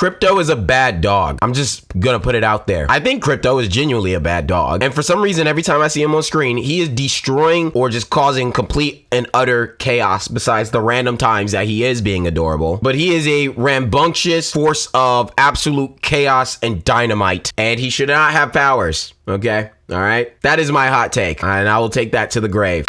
Crypto is a bad dog. I'm just gonna put it out there. I think Crypto is genuinely a bad dog. And for some reason, every time I see him on screen, he is destroying or just causing complete and utter chaos besides the random times that he is being adorable. But he is a rambunctious force of absolute chaos and dynamite. And he should not have powers. Okay? All right? That is my hot take. And I will take that to the grave.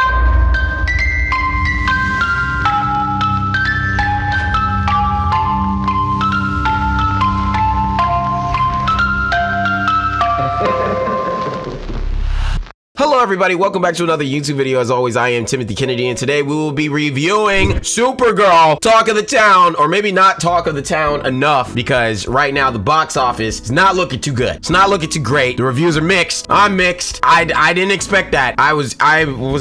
Hello everybody, welcome back to another YouTube video. As always, I am Timothy Kennedy, and today we will be reviewing Supergirl, Talk of the Town, or maybe not Talk of the Town enough, because right now the box office is not looking too good. It's not looking too great. The reviews are mixed. I'm mixed. I didn't expect that. I was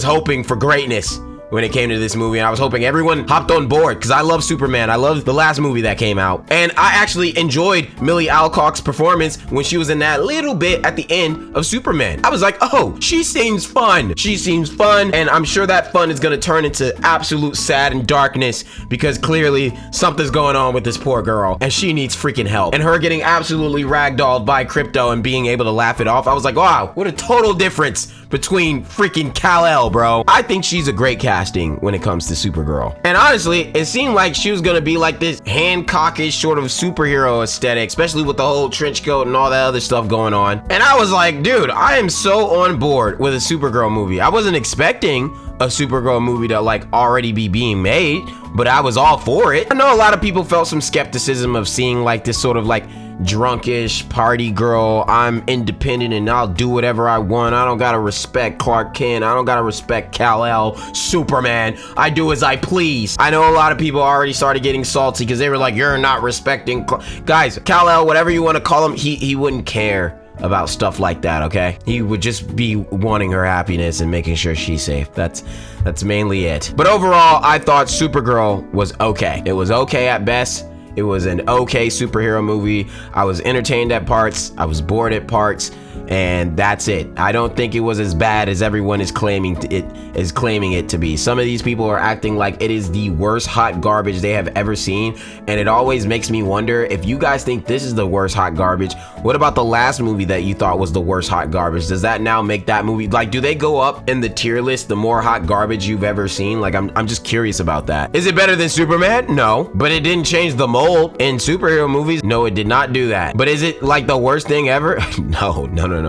hoping for greatness when it came to this movie, and I was hoping everyone hopped on board because I love Superman. I love the last movie that came out, and I actually enjoyed Millie Alcock's performance when she was in that little bit at the end of Superman. I was like, oh, she seems fun. She seems fun, and I'm sure that fun is gonna turn into absolute sad and darkness because clearly something's going on with this poor girl, and she needs freaking help. And her getting absolutely ragdolled by Crypto and being able to laugh it off, I was like, wow, what a total difference between freaking Kal-El, bro. I think she's a great casting when it comes to Supergirl. And honestly, it seemed like she was gonna be like this Hancockish sort of superhero aesthetic, especially with the whole trench coat and all that other stuff going on. And I was like, dude, I am so on board with a Supergirl movie. I wasn't expecting a Supergirl movie to like already be being made, but I was all for it. I know a lot of people felt some skepticism of seeing like this sort of like drunkish party girl. I'm independent and I'll do whatever I want. I don't gotta respect Clark Kent. I don't gotta respect Kal-El, Superman. I do as I please. I know a lot of people already started getting salty because they were like, you're not respecting guys, Kal-El, whatever you want to call him, he wouldn't care about stuff like that, okay? He would just be wanting her happiness and making sure she's safe. That's mainly it. But overall, I thought Supergirl was okay. It was okay at best. It was an okay superhero movie. I was entertained at parts. I was bored at parts. And that's it. I don't think it was as bad as everyone is claiming it to be. Some of these people are acting like it is the worst hot garbage they have ever seen, and it always makes me wonder, if you guys think this is the worst hot garbage, what about the last movie that you thought was the worst hot garbage? Does that now make that movie, like, do they go up in the tier list the more hot garbage you've ever seen? Like, I'm just curious about that. Is it better than Superman? No, but it didn't change the mold in superhero movies. No, it did not do that. But is it like the worst thing ever? No,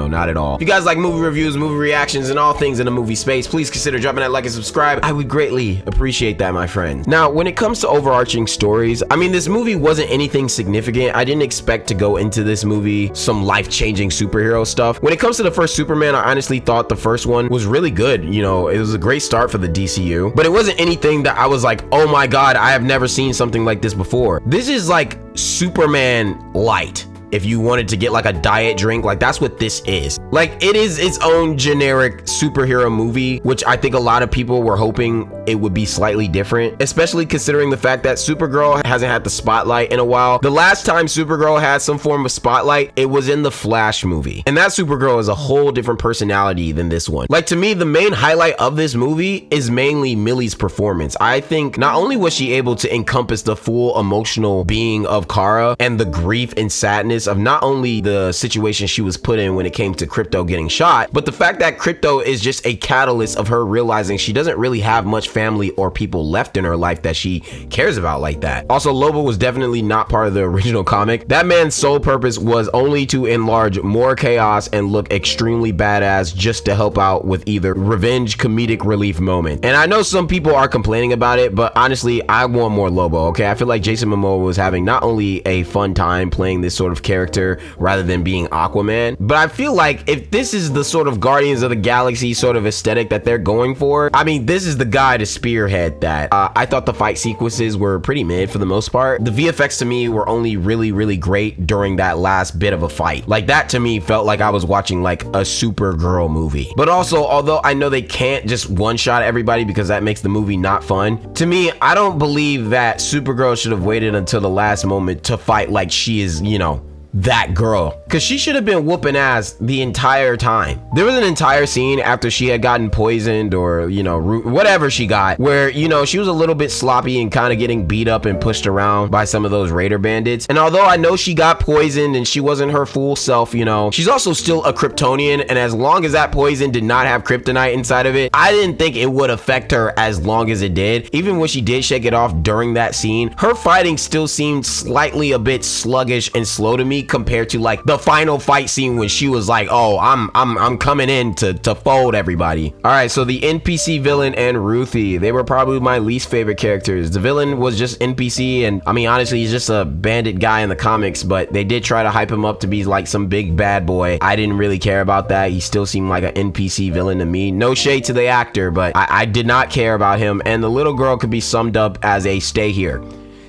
not at all. If you guys like movie reviews, movie reactions, and all things in the movie space, please consider dropping that like and subscribe. I would greatly appreciate that, my friend. Now, when it comes to overarching stories, I mean, this movie wasn't anything significant. I didn't expect to go into this movie some life-changing superhero stuff. When it comes to the first Superman, I honestly thought the first one was really good. You know, it was a great start for the DCU, but it wasn't anything that I was like, oh my God, I have never seen something like this before. This is like Superman light. If you wanted to get like a diet drink, like that's what this is. Like, it is its own generic superhero movie, which I think a lot of people were hoping it would be slightly different, especially considering the fact that Supergirl hasn't had the spotlight in a while. The last time Supergirl had some form of spotlight, it was in the Flash movie. And that Supergirl is a whole different personality than this one. Like, to me, the main highlight of this movie is mainly Millie's performance. I think not only was she able to encompass the full emotional being of Kara and the grief and sadness of not only the situation she was put in when it came to Crypto getting shot, but the fact that Crypto is just a catalyst of her realizing she doesn't really have much family or people left in her life that she cares about like that. Also, Lobo was definitely not part of the original comic. That man's sole purpose was only to enlarge more chaos and look extremely badass just to help out with either revenge comedic relief moment. And I know some people are complaining about it, but honestly, I want more Lobo, okay? I feel like Jason Momoa was having not only a fun time playing this sort of character rather than being Aquaman, but I feel like if this is the sort of Guardians of the Galaxy sort of aesthetic that they're going for, I mean, this is the guy to spearhead that. I thought the fight sequences were pretty mid for the most part. The VFX to me were only really great during that last bit of a fight. Like, that to me felt like I was watching like a Supergirl movie. But also, although I know they can't just one-shot everybody because that makes the movie not fun, to me, I don't believe that Supergirl should have waited until the last moment to fight like she is, you know, that girl, because she should have been whooping ass the entire time. There was an entire scene after she had gotten poisoned or, you know, whatever she got, where, you know, she was a little bit sloppy and kind of getting beat up and pushed around by some of those Raider bandits. And although I know she got poisoned and she wasn't her full self, you know, she's also still a Kryptonian, and as long as that poison did not have kryptonite inside of it, I didn't think it would affect her as long as it did. Even when she did shake it off during that scene, her fighting still seemed slightly a bit sluggish and slow to me compared to like the final fight scene when she was like, oh, I'm coming in to fold everybody. All right, so the NPC villain and Ruthie, they were probably my least favorite characters. The villain was just NPC, and I mean, honestly, he's just a bandit guy in the comics, but they did try to hype him up to be like some big bad boy. I didn't really care about that. He still seemed like an NPC villain to me. No shade to the actor, but I did not care about him. And the little girl could be summed up as a stay here.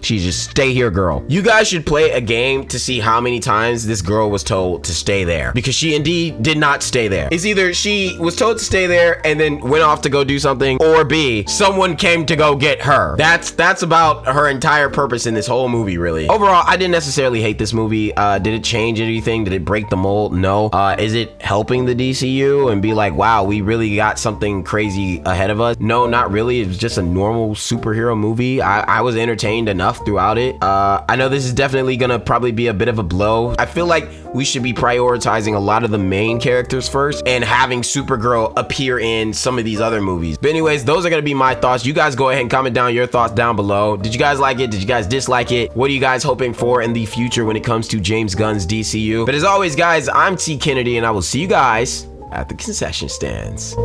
She's just stay here girl. You guys should play a game to see how many times this girl was told to stay there, because she indeed did not stay there. It's either she was told to stay there and then went off to go do something, or B, someone came to go get her. That's about her entire purpose in this whole movie, really. Overall, I didn't necessarily hate this movie. Did it change anything? Did it break the mold? No. Is it helping the DCU and be like, wow, we really got something crazy ahead of us? No, not really. It was just a normal superhero movie. I was entertained enough throughout it. I know this is definitely gonna probably be a bit of a blow. I feel like we should be prioritizing a lot of the main characters first and having Supergirl appear in some of these other movies. But anyways, those are gonna be my thoughts. You guys go ahead and comment down your thoughts down below. Did you guys like it? Did you guys dislike it? What are you guys hoping for in the future when it comes to James Gunn's DCU? But as always, guys, I'm T Kennedy, and I will see you guys at the concession stands.